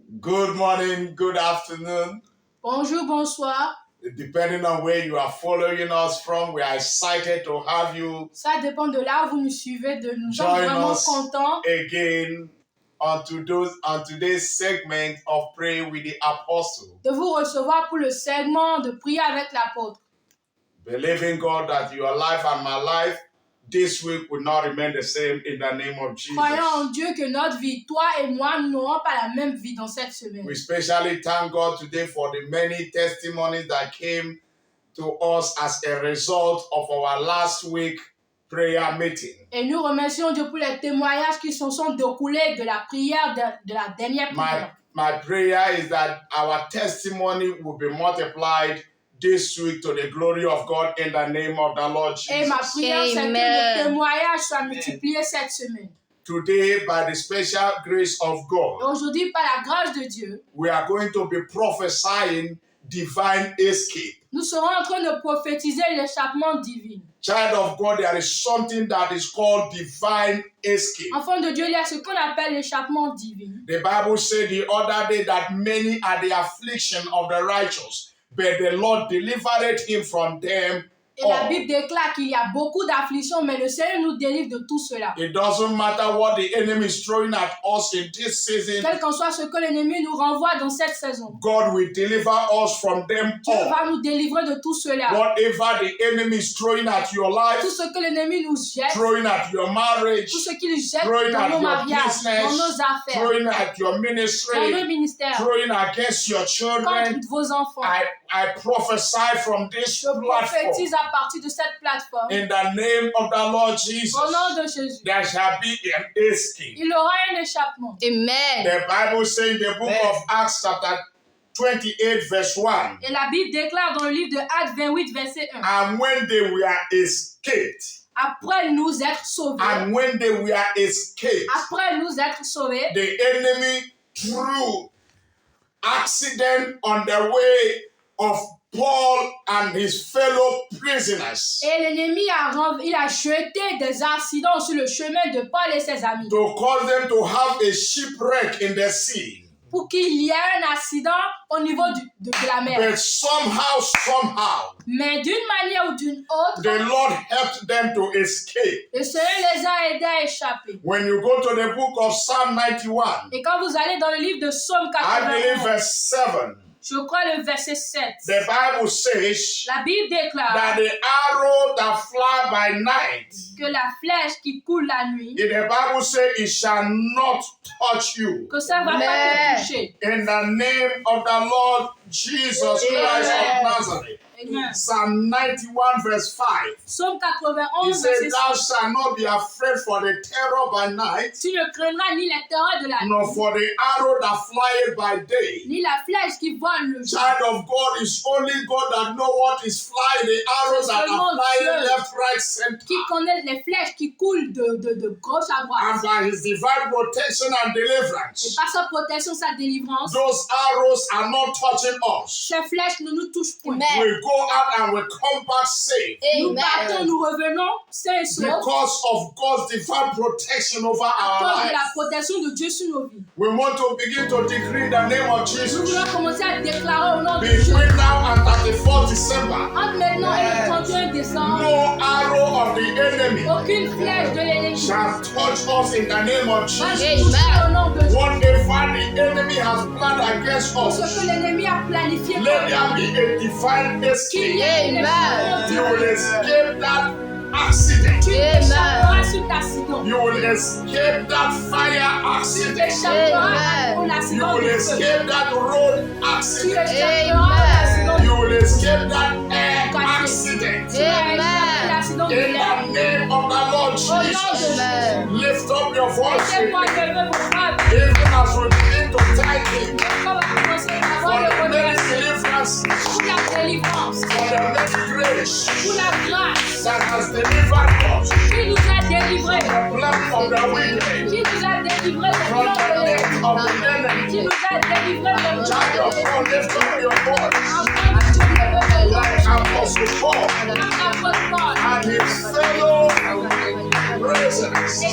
Good morning, good afternoon. Bonjour, bonsoir. Depending on where you are following us from, we are excited to have you. Ça dépend de là où vous nous suivez. Nous sommes Join vraiment us contents again on today's segment of Pray with the Apostle. de vous recevoir pour le segment de prier avec l'apôtre. Believing God that your life and my life this week will not remain the same in the name of Jesus. Croyons en Dieu que notre vie, toi et moi, nous n'aurons pas la même vie dans cette semaine. We especially thank God today for the many testimonies that came to us as a result of our last week prayer meeting. Et nous remercions Dieu pour les témoignages qui se sont découlés de la prière de la dernière prière. My prayer is that our testimony will be multiplied this week to the glory of God in the name of the Lord Jesus. Et ma prière, c'est que le témoignage soit multiplié cette semaine. Today, by the special grace of God, Aujourd'hui, par la grâce de Dieu, we are going to be prophesying divine escape. nous serons en train de prophétiser l'échappement divin. Child of God, there is something that is called divine escape. Enfant de Dieu, il y a ce qu'on appelle l'échappement divin. The Bible said the other day that many are the affliction of the righteous, but the Lord delivered him from them. Et la Bible déclare qu'il y a beaucoup d'afflictions, mais le Seigneur nous délivre de tout cela. It doesn't matter what the enemy is throwing at us in this season. Quel qu'en soit ce que l'ennemi nous renvoie dans cette saison, God will deliver us from them Dieu all. va nous délivrer de tout cela. Whatever the enemy is throwing at your life, Tout ce que l'ennemi nous jette, throwing at your marriage, tout ce qu'il jette throwing dans at nos your mariages, business, dans nos affaires, throwing at your dans nos ministry, ministères, throwing against your children, contre vos enfants. I prophesy from this Je platform. prophétise à partir de cette plateforme. In the name of the Lord Jesus, Au nom de Jésus, there shall be an escape. il aura un échappement. Amen. The Bible says in the book of Acts chapter 28 verse 1, Et la Bible déclare dans le livre de Actes 28, verset 1. and when they were escaped, Après nous être sauvés, and when they were escaped, après nous être sauvés, the enemy threw accident on the way of Paul and his fellow prisoners et l'ennemi il a jeté des accidents sur le chemin de Paul et ses amis to cause them to have a shipwreck in the sea. pour qu'il y ait un accident au niveau de la mer. But somehow, Mais d'une manière ou d'une autre, the Lord helped them to escape. le Seigneur les a aidés à échapper. When you go to the book of Psalm 91, Et quand vous allez dans le livre de Psaume I believe 91, verse 7, je crois le verset 7, the Bible says la Bible déclare that the arrow that fly by night, que la flèche qui coule la nuit, the Bible says it shall not touch you. que ça ne va pas te toucher. In the name of the Lord Jesus Christ of Nazareth. Amen. Psalm 91 verse 5. Psaume He 91, said, verset thou 6. shalt not be afraid for the terror by night, Tu ne craindras ni les terreurs de la nuit, nor for the arrow that flieth by day. ni la flèche qui vole le jour. Child of God, is only God that know what is flying, the arrows that are flying left, right, center. Qui connaît les flèches qui coulent de gauche à And droite. by his divine protection and Et deliverance, par sa protection, sa délivrance, those arrows are not touching us. ces flèches ne nous touchent point. We go out and we come back safe Nous partons, nous revenons, sains et saufs, because of God's divine protection over à our cause de la lives. protection de Dieu sur nos vies. We want to begin to decree in the name of Nous Jesus. voulons commencer à déclarer au nom de Jésus. Between now and 31st December, Entre maintenant et le 31 décembre, no arrow of the enemy aucune flèche de l'ennemi shall touch us in the name of va Jesus. nous toucher au nom de Jésus. Whatever the enemy has planned against Ce us, que l'ennemi a planifié let pour there nous, be a divine qu'il y escape. ait une You will escape that accident. Tu échapperas sur ta accident. You will escape that fire Tu accident. échapperas à ton You accident will de feu. escape that road Tu accident. échapperas à l'accident You will escape that air accident. Tu échapperas à l'accident de In l'air. the name of the Lord Au nom de Jesus, Jésus. lift up your voice. Laissez-moi lever vos voix. Even as we begin to thank Him On va commencer à for avoir le the many remercier deliverance, pour la délivrance, for the many grace pour la grâce that has delivered us qui nous a délivrés, from the plan of the wicked, qui nous a délivrés des from plans the de net l'ennemi, of the qui enemy. nous a délivrés des Child plans of de God, l'ennemi. lift up your voice Afin que tu leves like Apostle Paul l'apôtre Paul and his fellow business,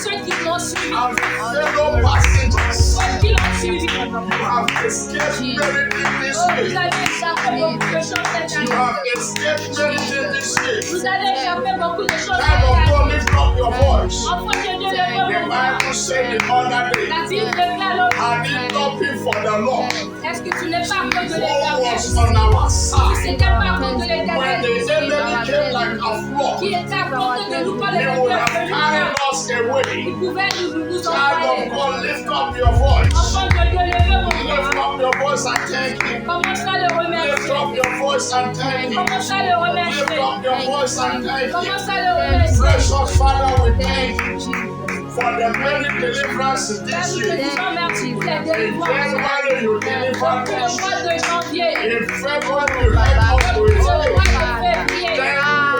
ceux qui l'ont suivi, and fellow passengers. ceux qui l'ont suivi. You have escaped many things this Oh, vous week. avez échappé beaucoup de choses cette You année. have escaped many things this week. Vous avez échappé beaucoup de choses Child of cette God, année. lift up your voice. Enfant de Dieu, levez The vos voix. Bible said the other day, La Bible déclare l'autre. had it not been for the Lord Est-ce que tu n'es pas à cause de who l'éternel? was on our Si side, c'était pas à cause de when the l'éternel enemy came like a flood, qui était à côté de nous quand he le would peuple have carried us away. il pouvait nous Child envoyer. of God, lift up your voice. Enfant de Dieu, levez vos Lift voix. up your voice and thank him. Commence à le Lift remercier. up your voice and thank him. Commence à le Lift remercier. up your voice and thank him. Commence à le remercier. Precious Father, we thank you for the many deliverances Père, this nous te year. disons merci pour les In délivrances. January, you delivered Pour le us. mois de janvier. In February, you helped us to Pour le mois escape. de février.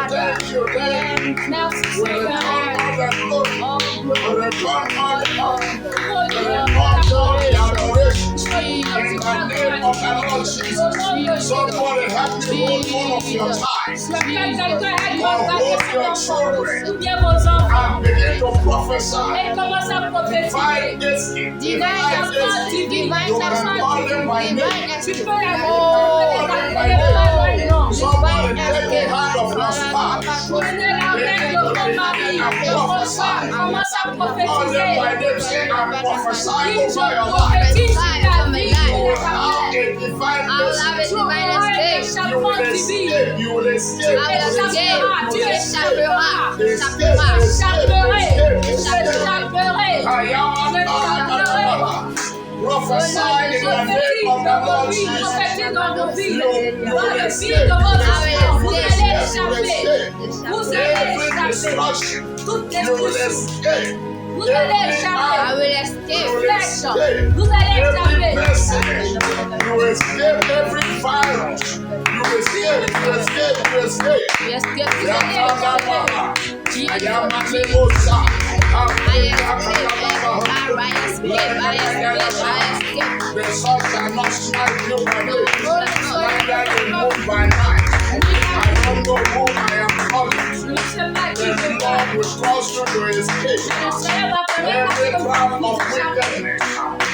Thank you, thank you. Merci We return Seigneur. all the glory. We return all the honor. Pour We Dieu, return all the adoration. pour In the name of the Lord Jesus. Somebody help me hold one of your ties Que quelqu'un aide or vos hold enfants, your ou children bien vos enfants, and begin to prophesy. et commence à prophétiser. Divine escape. Divine escape. Divine You can call them by name. Tu peux la Call them by name. non. Somebody take the hand of your spouse. Prenez la main de ton mari, de ton frère, commence à Call them prophétiser. by name. Say, I prophesy Dis, over je your life. prophétise sur ta vie, You will sur ta have vie. a divine escape. Tu auras un You échappement will divin. escape. You will escape. Tu You will échapperas, tu échapperas. escape. J'échapperai, Escape. j'échapperai. Prophesy in the name of the Lord Jesus. Prophétise dans vos vies. You Dans will les escape. vies de vos enfants. Vous You will allez escape. échapper. Vous allez Every échapper. destruction. Toute You will destruction. escape. Vous allez échapper. You will escape. Vous allez Every échapper. message. You will escape every virus. You will escape. You will escape. You will escape. Vous allez échapper. The sun shall not smite you by day, neither the moon by night. I don't know who I am calling. Je ne sais pas qui The je Lord suis. will cause you to escape Je ne sais pas every comment trap of wickedness.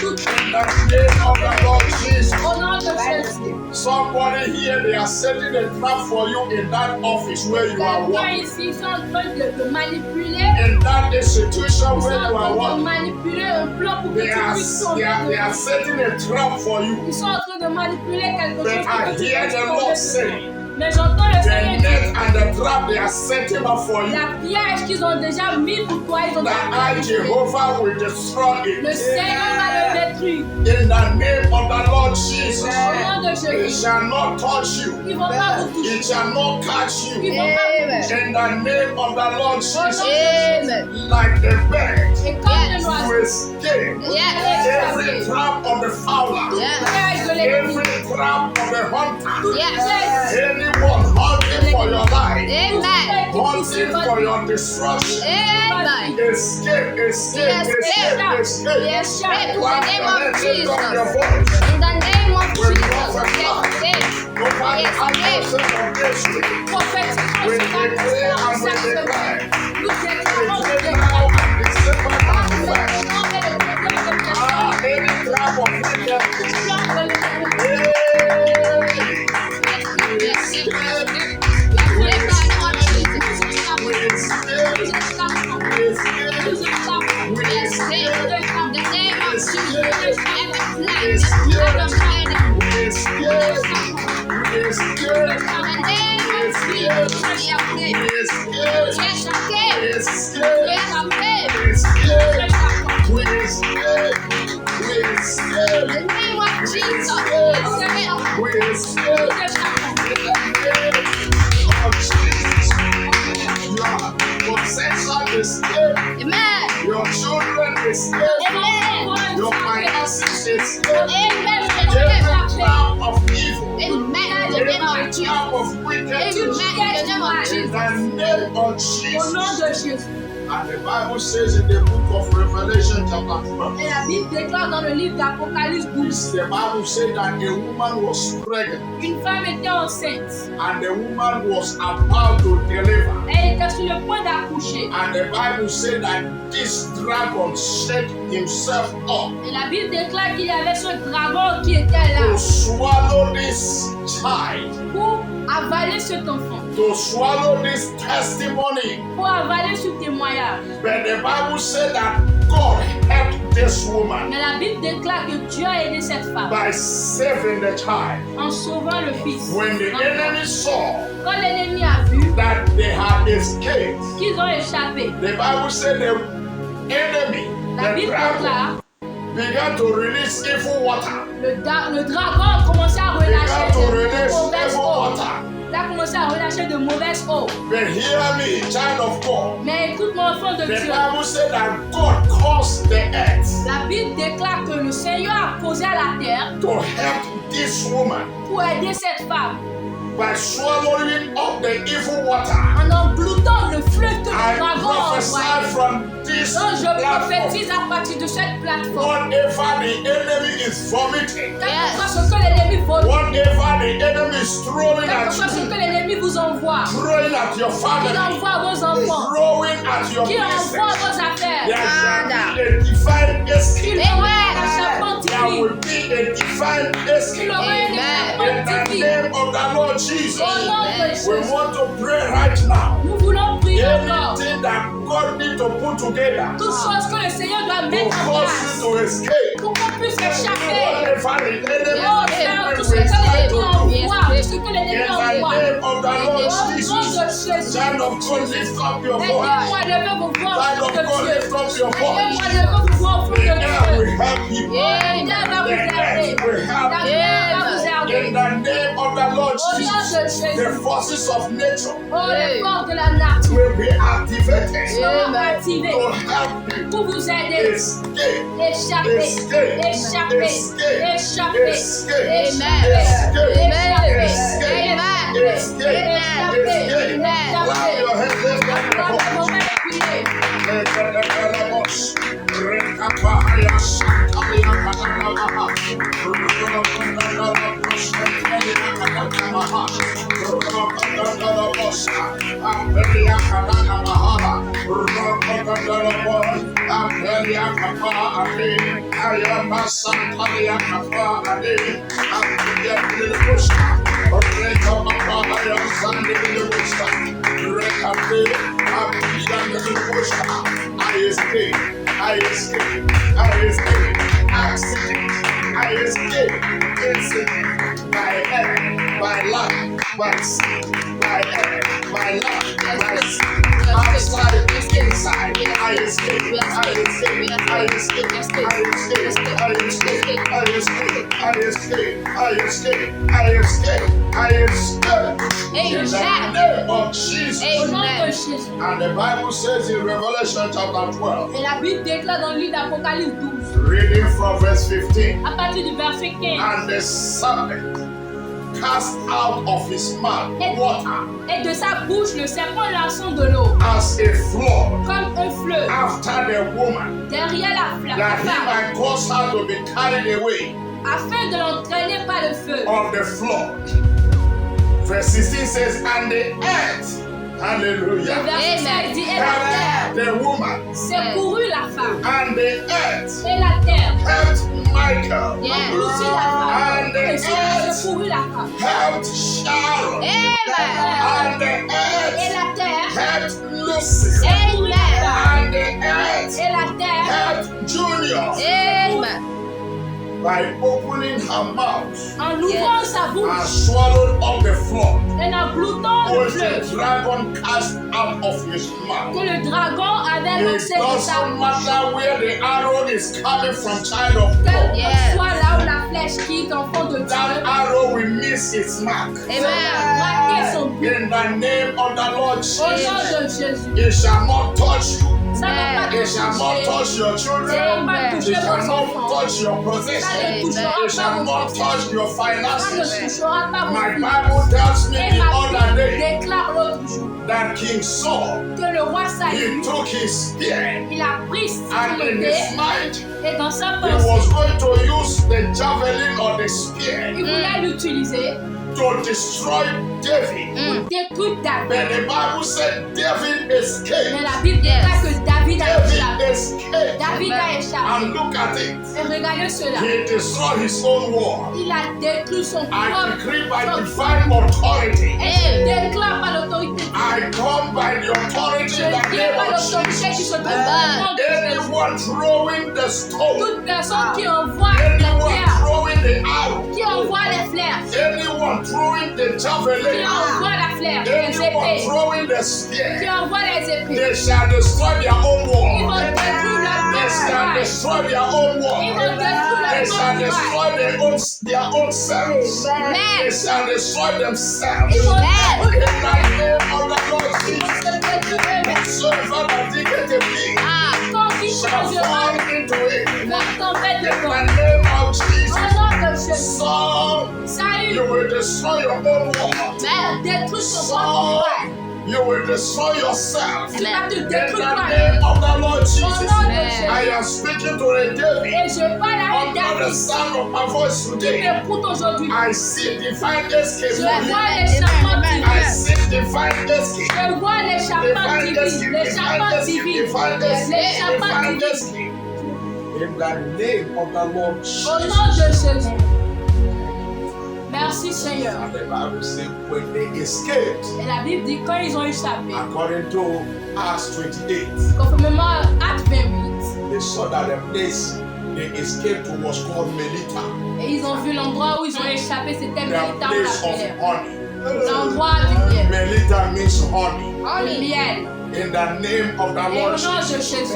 In the name of the Lord Jesus. au nom de Jésus. Somebody here, they are setting a trap for you in that office where you are Quelqu'un working. ici, ils sont en train de manipuler. In that institution Ils sont where you en are train de working. manipuler un plan pour que They tu are, puisses they tomber are, they are dedans. setting a trap for you. Ils sont en train de manipuler quelque But chose pour I que tu hear puisses the tomber Lord dedans. say, Mais j'entends le the Seigneur net dire, and the trap they are setting up for you, la piège qu'ils ont déjà mis pour toi, ils ont déjà that I, manipulé. Jehovah, will destroy Le it. Seigneur va le détruire. In the name of the Lord Jesus, Au nom de it Jésus. shall not touch you. Ils vont pas vous toucher. It shall not catch Ils you. vont pas vous toucher. In the name of the Lord Au nom Jesus, de Jésus. like a bird, Et comme le you oiseau, escape vous allez every échapper. trap of the fowler, Piège de l'ennemi. every trap of the hunter, Toute piège. anyone hunting for your life, Amen. hunting for your destruction. Escape, escape, escape, escape. Clap your hands, lift up your voice. We prophesy over the atmosphere of this week. We declare and we declare. We declare now and December 31st. Any trap of wickedness. Hey! We escape. We escape. We escape. Your children escape. Your finances escape. Every trap of evil. Every trap of wickedness. In the name of Au nom Jesus. de Jésus. And the Bible says in the book of Revelation chapter 12, Et la Bible déclare dans le livre d'Apocalypse 12, the Bible said that a woman was pregnant une femme était enceinte. and the woman was about to deliver. Elle était sur le point d'accoucher. And the Bible said that this dragon set himself up Et la Bible déclare qu'il y avait ce dragon qui était là to swallow this child, pour avaler cet enfant, to swallow this testimony. pour avaler ce témoignage. But the Bible said that God helped this woman Mais la Bible déclare que Dieu a aidé cette femme by saving the child. en sauvant le fils. When the enemy saw Quand l'ennemi a vu that they had escaped, qu'ils ont échappé, the Bible said the enemy, la the Bible dragon, déclare began to release evil water. le dragon a commencé à relâcher Began to de release mauvaises evil eaux. water. Il a commencé à relâcher de mauvaises eaux. But hear me, child of God. Mais écoute mon enfant de The Dieu. Bible said that God caused the earth La Bible déclare que le Seigneur a posé à la terre to help this woman pour aider cette femme by swallowing up the evil water. en engloutant le fleuve que le I dragon a prophesy envoyé. from this Donc je platform. prophétise à partir de cette plateforme. Whatever the enemy is vomiting, Quel que soit ce que l'ennemi vole, whatever the enemy is throwing quel que at soit ce que you, l'ennemi vous envoie, throwing at your qu'il family, envoie à vos enfants, throwing at your qu'il envoie à business, vos affaires, there shall be a divine qu'il escape. envoie un échappement There divin, will be a divine qu'il escape. envoie un In échappement the divin. name of the Lord Jesus, Au nom de we Jésus, want to pray right now. nous voulons prier encore. Anything that God needs to put together Toutes choses que le Seigneur doit to mettre en cause place you to escape. pour qu'on puisse échapper. Whatever the enemy Oh is Seigneur, tout doing, ce que we start l'ennemi to do. envoie, tout ce que In l'ennemi the envoie. name of the Lord Au nom Jesus, de Jésus. child of God, lift up your voice. Aidez-moi, levez vos voix au Child fond of de God, Dieu. lift up your Aidez-moi, voice. levez vos voix au fond The de air will Dieu. help you. La terre va vous aider. La terre va vous In aider. the name of the Lord Au nom Jesus, de Jésus. the forces of nature Oh, les forces de la nature will be activated seront activées to help you pour vous aider. escape. Échapper, Escape. échapper, Escape. échapper, Escape. échapper, Escape. échapper, Escape. échapper, Escape. échapper, Escape. Clap your hands, lift up your Dans voice. le moment de prier. I escape. I escape. I escape. Accident. I escape. Incident. By air. By land. By sea. By air. By land. By sea. Outside. Inside. I escape. I escape. I escape. I escape. I escape. I escape. I escape. I escape. I escape. I escape. In the name of Jesus. Au nom de Jésus. And the Bible says in Revelation chapter 12, Et la Bible déclare dans le livre d'Apocalypse 12, reading from verse 15, à partir du verset 15, and the serpent cast out of his mouth water et de sa bouche le serpent lançant de l'eau, as a flood comme un fleuve, after the woman, derrière la that he femme, might cause her to be carried away afin de l'entraîner par le feu. of the flood. Verse 16 says, and the earth, Le hallelujah, verset 16 dit, et la terre helped the woman, secourut la femme, and the earth et la terre helped Michael, engloutit la femme, et secourut la femme. helped Sharon, and the Et earth la terre helped Lucy, secourut la femme, and the earth et la terre helped Junior by opening her mouth en ouvrant sa and bouche, swallowed up the flood en engloutant le which the fleuve dragon cast out of his que mouth. le dragon avait It lancé de sa doesn't bouche. matter where the arrow is coming from, child of Quel God. que soit là où la flèche quitte, enfant de That Dieu, arrow will miss its mark. rater son but. In the name of the Lord Au nom Jesus, de Jésus. it shall not touch you. Ça ne va pas It toucher shall not touch your children. Amen. They shall not touch your possessions. They shall not touch your finances. My Bible tells me the other day déclare l'autre jour that King Saul, que le roi Saül, he took his spear, il a pris son and in épée his mind, et dans sa he pensée, was going to use the javelin or the spear il voulait l'utiliser to destroy David. pour détruire David. But the Bible said David Mais escaped. la Bible déclare que David a David échappé. escaped. David a échappé. And look at it. Et regardez cela. He destroyed his own war. Il a détruit son I propre. decree by divine authority. Et il déclare par l'autorité. I come by the authority Je in the viens name par of l'autorité qui Jesus. se trouve dans le nom de Jésus. Anyone throwing the stone, Toute personne qui envoie la anyone pierre, throwing the arrow, qui envoie les flèches, anyone throwing the qui javelin, envoie la flèche, les anyone épées, throwing the qui spear, envoie les épées, they shall destroy their own ils vont war. détruire leur They shall travail. destroy their own Ils war. vont détruire They leur shall travail. destroy their own selves. They shall destroy themselves. Ils vont In détruire the name of the Lord Ils Jesus. vont se détruire eux-mêmes. Whatsoever that diggeth a pit Quand ils shall changeront fall into it. la tempête de In vent, the name of au Jesus. nom de Jésus, Saul, Saül you will destroy your own war. détruit son Saul, propre travail. you will destroy yourself. Tu vas te In détruire the toi-même. name of the Lord Au Jesus. nom de Jésus. I am speaking to a David. Et je parle avec Under the David sound of my voice qui today, m'écoute aujourd'hui. I see divine escape Je for you. vois l'échappement I divin. see divine escape. Je vois l'échappement Divine divin. escape. L'échappement Divine escape. divin. Divine escape. L'échappement Divine divin. escape. In the name of the Lord Au nom de Jesus. Jésus. Merci Seigneur. And the Bible says when they escaped, Et la Bible dit quand ils ont échappé, according to Acts 28, conformément à Acte 28, they saw that the place they escaped to was called Melita, et ils ont vu l'endroit où ils ont échappé, c'était the Melita on place of l'appelait. honey. L'endroit du miel. Melita means honey. Le miel. In the name of the Et au Lord nom de Jesus, Jésus,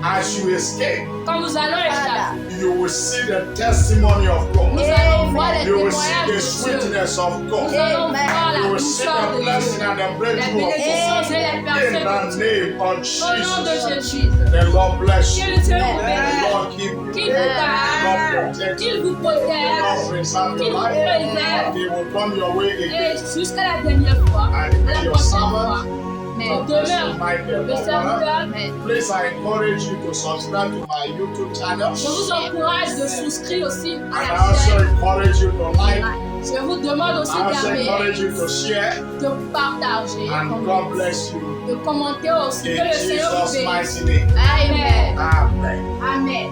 as you escape, quand nous allons échapper, you will see the testimony of nous God. allons voir les You will see témoignages the de Dieu. sweetness of Nous God. allons voir You la will see douceur the de blessing Dieu. and the Les breakthrough of God. bénédictions et les In personnes the de Dieu. name of Au nom de Jesus, Jésus. the Lord bless you. Que le Seigneur vous The bénisse. Lord keep you. Qu'il vous The garde. Lord protect you. Qu'il vous The protège. Lord preserve Qu'il your vous life. préserve. He will come your way Et again. jusqu'à la dernière fois, And à be la your prochaine fois, servant. on God bless you, demeure Michael. le serviteur. Please, I encourage you to subscribe to my YouTube channel. Je vous encourage de souscrire aussi And à I la also chaîne. encourage you to like. Je vous demande aussi I also encourage d'aimer, you to share. de partager, And God bless you. de commenter aussi. Que In le Seigneur vous Jesus' bénisse. mighty name. Amen. Amen. Amen.